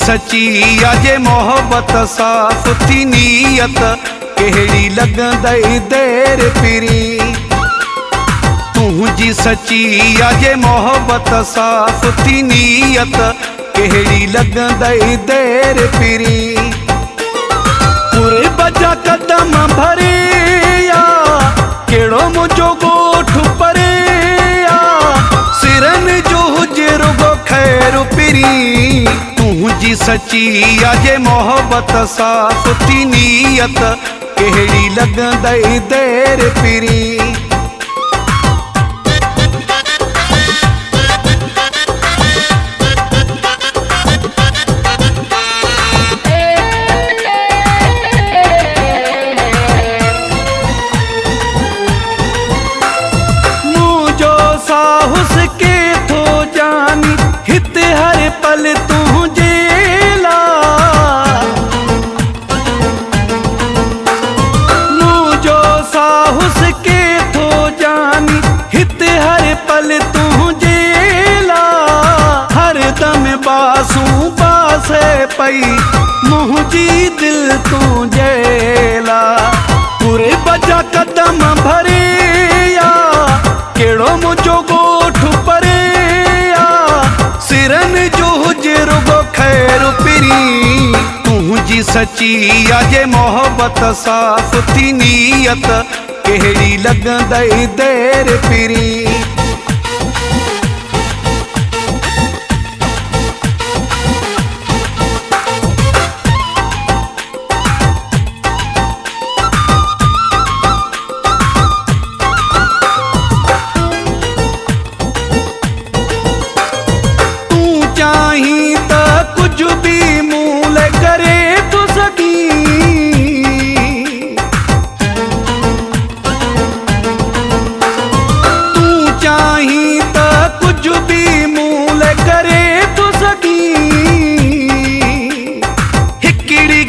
सची अजे मोहब्बत साफ थी नीयत केड़ी लगंदई देर पिरी। तुझी सची अजे मोहब्बत साफ थी नीयत केड़ी लगंदई देर पिरी। पूरे बजा कदम भरे या केड़ो मुझो गोठ परे या सिरन जो हुजे रुगो खैर पिरी। तुझी सची अजे मोहब्बत साफ थी नीयत केड़ी लगंदई देर पिरी। पल तुझेला मुझो साहुस के थो जानी हित हर पल तुझेला। हर दम बासू बासे पई मुझी दिल तुझेला। पूरे बजा कदम भरे या केड़ो मुझो गोठ परे सिरन जो हुजे रुगो खैर पिरी। तुझी सची अजे मोहब्बत साफ थी नीयत केड़ी लगंदई देर पिरी।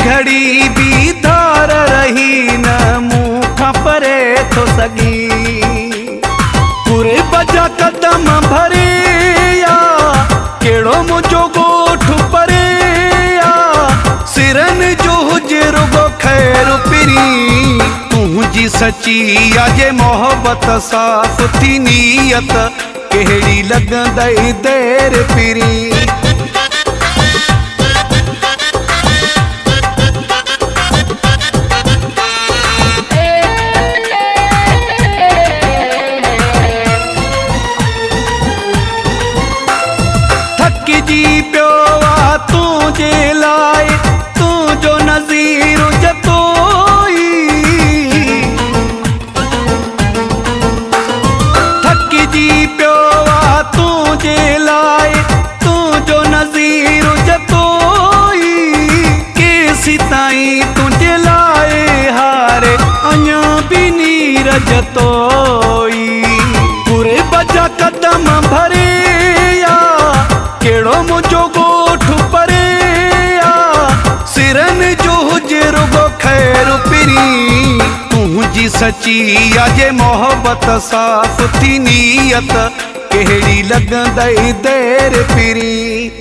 घड़ी भी धार रही न मुखा परे तो सगी। पूरे बजा कदम भरे या केड़ो मुझो गोठ परे या सिरन जो हुजे रुगो खैर पिरी। तुझी सची अजे मोहब्बत साफ थी नीयत केड़ी लगंदई देर पिरी। तुझे लाए तू जो नज़ीर जतोई थक जी प्योवा तुझे लाए तू जो नज़ीर जतोई। केसी ताई तुझे लाए हारे अञा भी नीर जतोई। पूरे बजा कदम भरे या केड़ो मुझो गोठ परे या सिरन जो हुजे रुगो खैर पिरी। तुझी सची अजे मोहब्बत साफ थी नीयत केड़ी लगंदई देर पिरी।